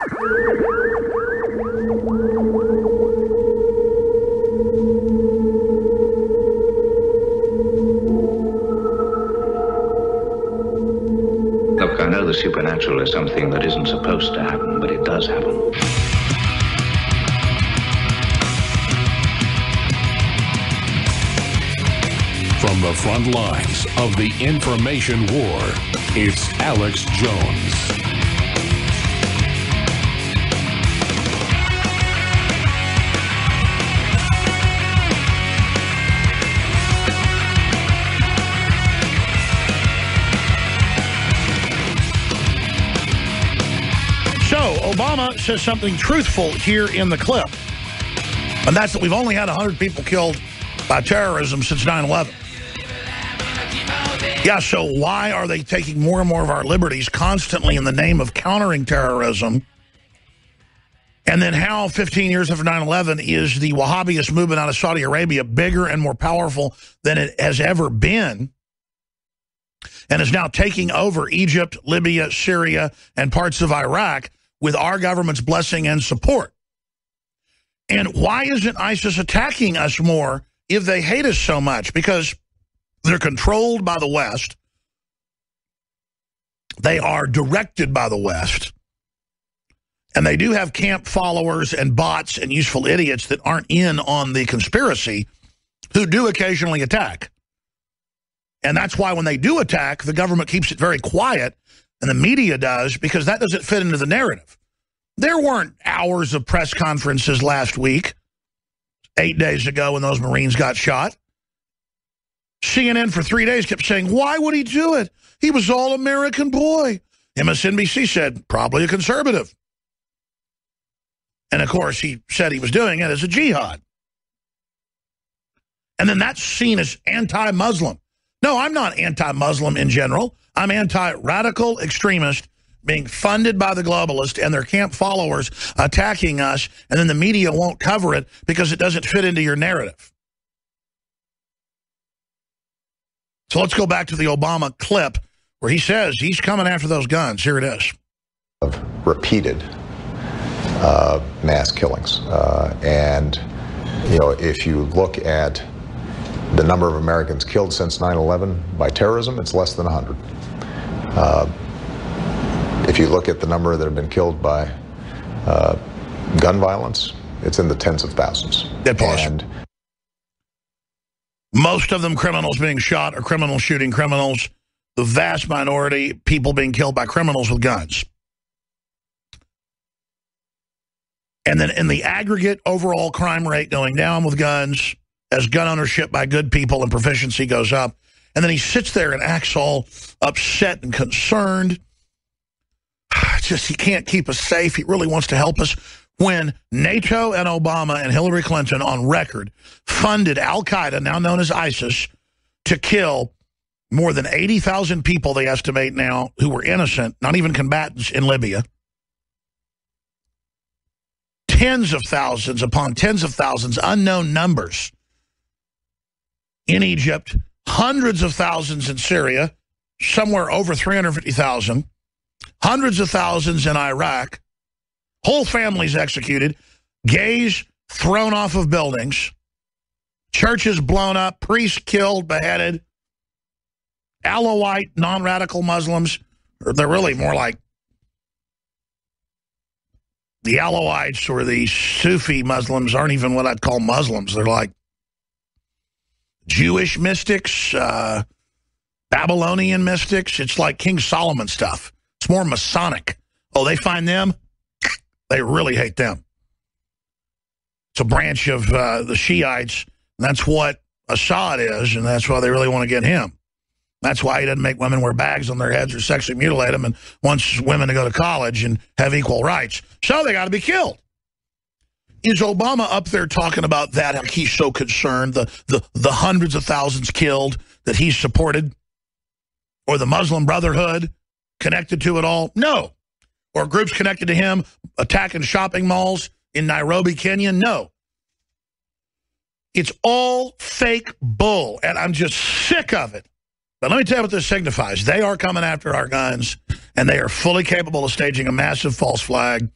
Look, I know the supernatural is something that isn't supposed to happen, but it does happen. From the front lines of the information war, it's Alex Jones. So, Obama says something truthful here in the clip, and that's that we've only had 100 people killed by terrorism since 9/11. Yeah, so why are they taking more and more of our liberties constantly in the name of countering terrorism? And then how 15 years after 9/11 is the Wahhabist movement out of Saudi Arabia bigger and more powerful than it has ever been, and is now taking over Egypt, Libya, Syria, and parts of Iraq with our government's blessing and support? And why isn't ISIS attacking us more if they hate us so much? Because they're controlled by the West. They are directed by the West. And they do have camp followers and bots and useful idiots that aren't in on the conspiracy who do occasionally attack. And that's why when they do attack, the government keeps it very quiet, and the media does, because that doesn't fit into the narrative. There weren't hours of press conferences last week, 8 days ago when those Marines got shot. CNN for 3 days kept saying, why would he do it? He was all-American boy. MSNBC said, probably a conservative. And, of course, he said he was doing it as a jihad. And then that's seen as anti-Muslim. No, I'm not anti-Muslim in general. I'm anti-radical extremist being funded by the globalists and their camp followers attacking us, and then the media won't cover it because it doesn't fit into your narrative. So let's go back to the Obama clip where he says he's coming after those guns. Here it is. Of repeated mass killings. And, you know, if you look at the number of Americans killed since 9/11 by terrorism, it's less than 100. If you look at the number that have been killed by gun violence, it's in the tens of thousands. Dead pause. And most of them criminals being shot or criminals shooting criminals. The vast minority, people being killed by criminals with guns. And then in the aggregate overall crime rate going down with guns as gun ownership by good people and proficiency goes up. And then he sits there and acts all upset and concerned. Just he can't keep us safe. He really wants to help us. When NATO and Obama and Hillary Clinton on record funded Al-Qaeda, now known as ISIS, to kill more than 80,000 people, they estimate now, who were innocent, not even combatants in Libya. Tens of thousands upon tens of thousands, unknown numbers in Egypt, hundreds of thousands in Syria, somewhere over 350,000, hundreds of thousands in Iraq, whole families executed, gays thrown off of buildings, churches blown up, priests killed, beheaded, Alawite, non-radical Muslims, or they're really more like the Alawites or the Sufi Muslims aren't even what I'd call Muslims. They're like Jewish mystics, Babylonian mystics. It's like King Solomon stuff. It's more Masonic. Oh, they find them? They really hate them. It's a branch of the Shiites. And that's what Assad is, and that's why they really want to get him. That's why he doesn't make women wear bags on their heads or sexually mutilate them and wants women to go to college and have equal rights. So they got to be killed. Is Obama up there talking about that, how he's so concerned, the hundreds of thousands killed that he's supported? Or the Muslim Brotherhood connected to it all? No. Or groups connected to him attacking shopping malls in Nairobi, Kenya? No. It's all fake bull, and I'm just sick of it. But let me tell you what this signifies. They are coming after our guns, and they are fully capable of staging a massive false flag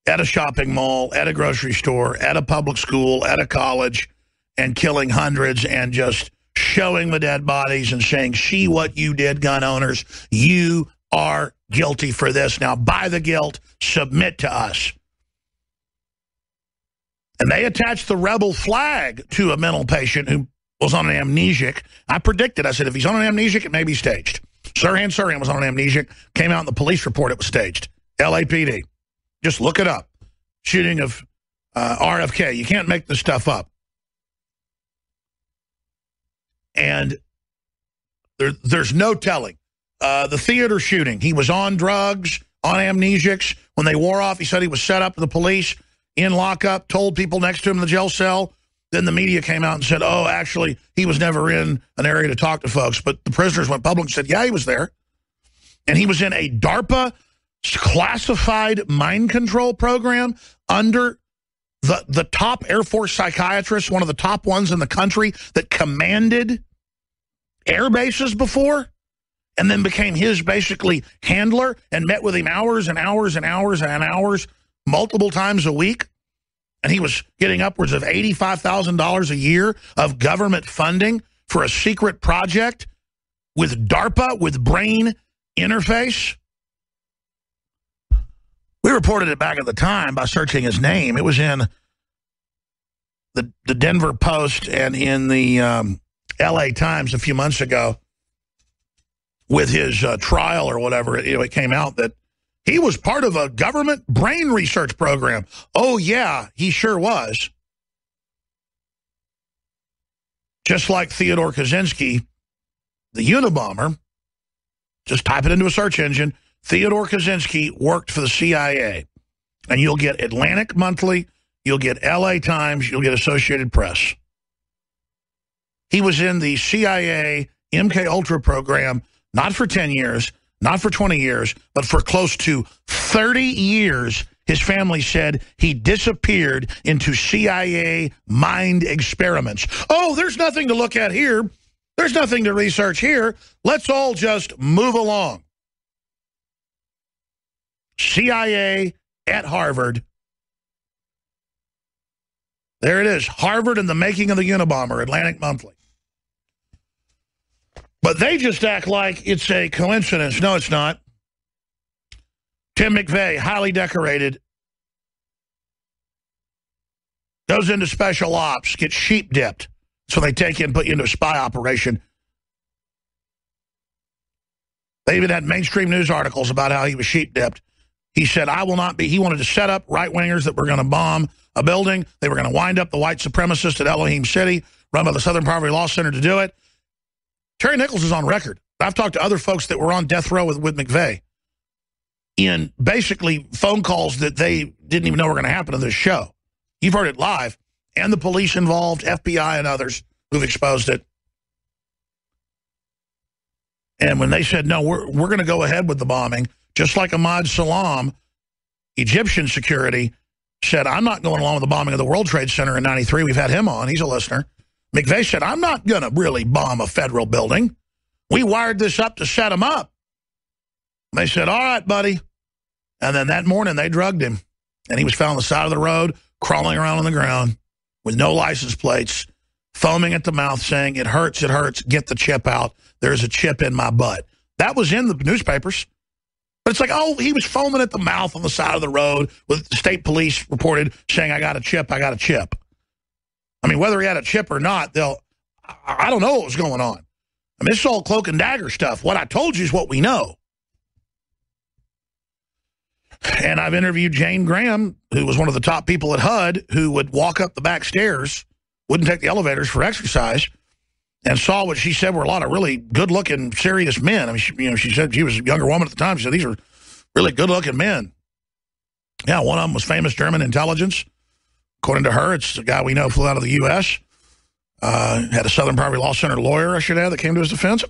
at a shopping mall, at a grocery store, at a public school, at a college, and killing hundreds and just showing the dead bodies and saying, see what you did, gun owners. You are guilty for this. Now, buy the guilt. Submit to us. And they attached the rebel flag to a mental patient who was on an amnesic. I predicted, I said, if he's on an amnesic, it may be staged. Sirhan Sirhan was on an amnesic. Came out in the police report, it was staged. LAPD. Just look it up. Shooting of RFK. You can't make this stuff up. And there's no telling. The theater shooting, he was on drugs, on amnesics. When they wore off, he said he was set up to the police, in lockup, told people next to him in the jail cell. Then the media came out and said, oh, actually, he was never in an area to talk to folks. But the prisoners went public and said, yeah, he was there. And he was in a DARPA classified mind control program under the top Air Force psychiatrist, one of the top ones in the country that commanded air bases before, and then became his basically handler and met with him hours and hours and hours and hours, multiple times a week. And he was getting upwards of $85,000 a year of government funding for a secret project with DARPA, with brain interface. We reported it back at the time by searching his name. It was in the Denver Post and in the LA Times a few months ago with his trial or whatever. It came out that he was part of a government brain research program. Oh, yeah, he sure was. Just like Theodore Kaczynski, the Unabomber, just type it into a search engine. Theodore Kaczynski worked for the CIA. And you'll get Atlantic Monthly, you'll get LA Times, you'll get Associated Press. He was in the CIA MK Ultra program, not for 10 years, not for 20 years, but for close to 30 years. His family said he disappeared into CIA mind experiments. Oh, there's nothing to look at here. There's nothing to research here. Let's all just move along. CIA at Harvard. There it is. Harvard and the making of the Unabomber, Atlantic Monthly. But they just act like it's a coincidence. No, it's not. Tim McVeigh, highly decorated, goes into special ops, gets sheep dipped. So they take you and put you into a spy operation. They even had mainstream news articles about how he was sheep dipped. He said, I will not be. He wanted to set up right-wingers that were going to bomb a building. They were going to wind up the white supremacists at Elohim City, run by the Southern Poverty Law Center to do it. Terry Nichols is on record. I've talked to other folks that were on death row with McVeigh in basically phone calls that they didn't even know were going to happen to this show. You've heard it live. And the police involved, FBI and others who've exposed it. And when they said, no, we're going to go ahead with the bombing, just like Ahmad Salam, Egyptian security, said, I'm not going along with the bombing of the World Trade Center in 93. We've had him on. He's a listener. McVeigh said, I'm not going to really bomb a federal building. We wired this up to set him up. And they said, all right, buddy. And then that morning, they drugged him. And he was found on the side of the road, crawling around on the ground with no license plates, foaming at the mouth, saying, it hurts, get the chip out. There's a chip in my butt. That was in the newspapers. But it's like, oh, he was foaming at the mouth on the side of the road with the state police reported saying, I got a chip. I mean, whether he had a chip or not, I don't know what was going on. I mean, this is all cloak and dagger stuff. What I told you is what we know. And I've interviewed Jane Graham, who was one of the top people at HUD, who would walk up the back stairs, wouldn't take the elevators for exercise, and saw what she said were a lot of really good-looking, serious men. I mean, she said she was a younger woman at the time. She said these are really good-looking men. Yeah, one of them was famous German intelligence. According to her, it's the guy we know flew out of the U.S., had a Southern Poverty Law Center lawyer, I should add, that came to his defense.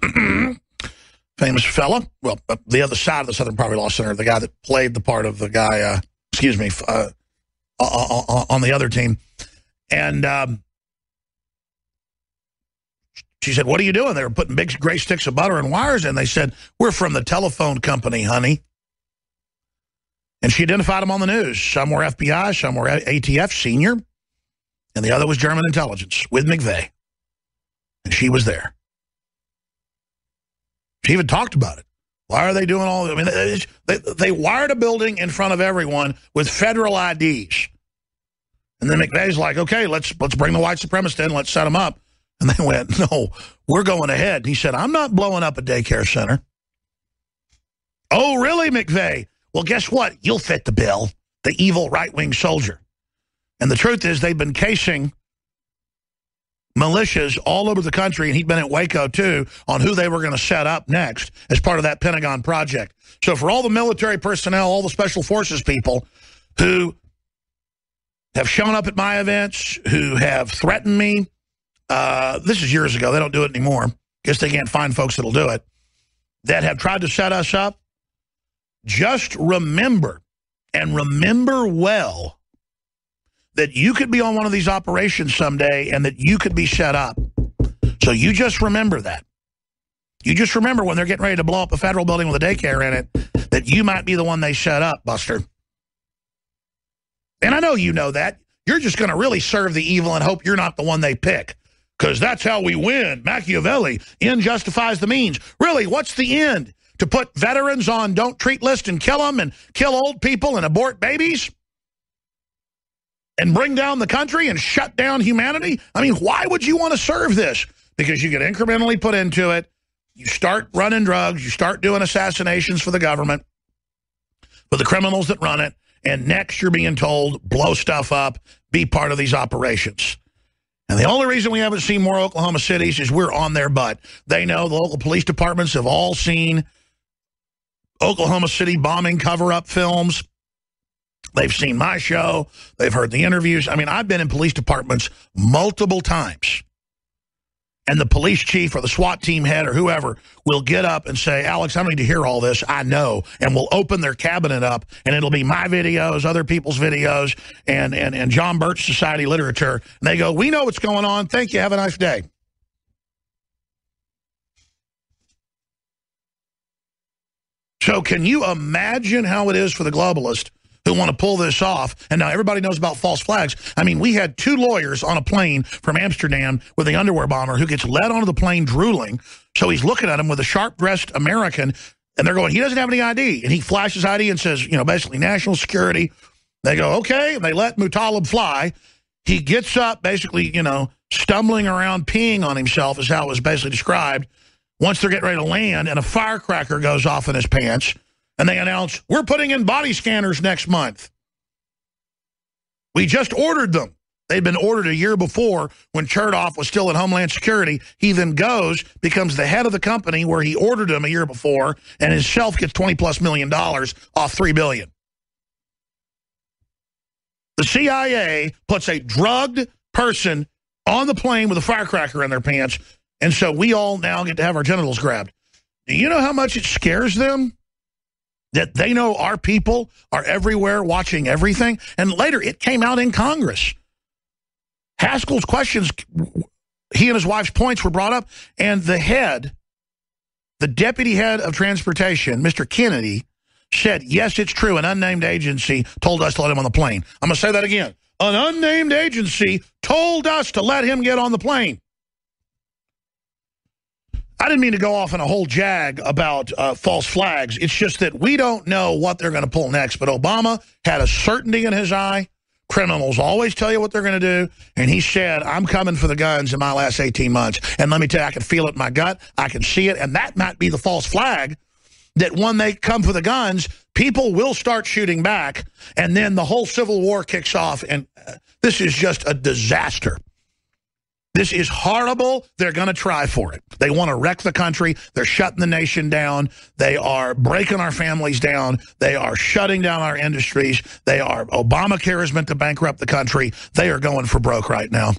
Famous fella. Well, the other side of the Southern Poverty Law Center, the guy that played the part of the guy, on the other team. And she said, what are you doing? They were putting big gray sticks of butter and wires in. They said, we're from the telephone company, honey. And she identified them on the news. Some were FBI, some were ATF senior, and the other was German intelligence with McVeigh. And she was there. She even talked about it. Why are they doing all I mean, they wired a building in front of everyone with federal IDs. And then McVeigh's like, okay, let's bring the white supremacists in, let's set them up. And they went, no, we're going ahead. And he said, I'm not blowing up a daycare center. Oh, really, McVeigh? Well, guess what? You'll fit the bill, the evil right-wing soldier. And the truth is they've been casing militias all over the country, and he'd been at Waco, too, on who they were going to set up next as part of that Pentagon project. So for all the military personnel, all the special forces people who have shown up at my events, who have threatened me, this is years ago. They don't do it anymore. Guess they can't find folks that'll do it. That have tried to set us up. Just remember, and remember well, that you could be on one of these operations someday and that you could be set up. So you just remember that. You just remember when they're getting ready to blow up a federal building with a daycare in it, that you might be the one they set up, Buster. And I know you know that. You're just going to really serve the evil and hope you're not the one they pick. Because that's how we win. Machiavelli, end justifies the means. Really, what's the end? To put veterans on don't treat list and kill them and kill old people and abort babies? And bring down the country and shut down humanity? I mean, why would you want to serve this? Because you get incrementally put into it. You start running drugs. You start doing assassinations for the government, for the criminals that run it. And next you're being told, blow stuff up, be part of these operations. And the only reason we haven't seen more Oklahoma cities is we're on their butt. They know the local police departments have all seen Oklahoma City bombing cover-up films. They've seen my show. They've heard the interviews. I mean, I've been in police departments multiple times. And the police chief or the SWAT team head or whoever will get up and say, Alex, I don't need to hear all this. I know. And we'll open their cabinet up, and it'll be my videos, other people's videos, and John Birch Society literature. And they go, we know what's going on. Thank you. Have a nice day. So can you imagine how it is for the globalists who want to pull this off? And now everybody knows about false flags. I mean, we had 2 lawyers on a plane from Amsterdam with the underwear bomber who gets led onto the plane drooling. So he's looking at him with a sharp-dressed American, and they're going, he doesn't have any ID. And he flashes ID and says, you know, basically national security. They go, okay. And they let Muttalib fly. He gets up, basically, you know, stumbling around, peeing on himself is how it was basically described. Once they're getting ready to land, and a firecracker goes off in his pants, and they announce, we're putting in body scanners next month. We just ordered them. They'd been ordered a year before when Chertoff was still at Homeland Security. He then goes, becomes the head of the company where he ordered them a year before, and himself gets $20+ million off $3 billion. The CIA puts a drugged person on the plane with a firecracker in their pants, and so we all now get to have our genitals grabbed. Do you know how much it scares them? That they know our people are everywhere watching everything? And later, it came out in Congress. Haskell's questions, he and his wife's points were brought up, and the head, the deputy head of transportation, Mr. Kennedy, said, yes, it's true, an unnamed agency told us to let him on the plane. I'm going to say that again. An unnamed agency told us to let him get on the plane. I didn't mean to go off on a whole jag about false flags. It's just that we don't know what they're going to pull next. But Obama had a certainty in his eye. Criminals always tell you what they're going to do. And he said, I'm coming for the guns in my last 18 months. And let me tell you, I can feel it in my gut. I can see it. And that might be the false flag, that when they come for the guns, people will start shooting back. And then the whole Civil War kicks off. And this is just a disaster. This is horrible. They're going to try for it. They want to wreck the country. They're shutting the nation down. They are breaking our families down. They are shutting down our industries. They are, Obamacare is meant to bankrupt the country. They are going for broke right now.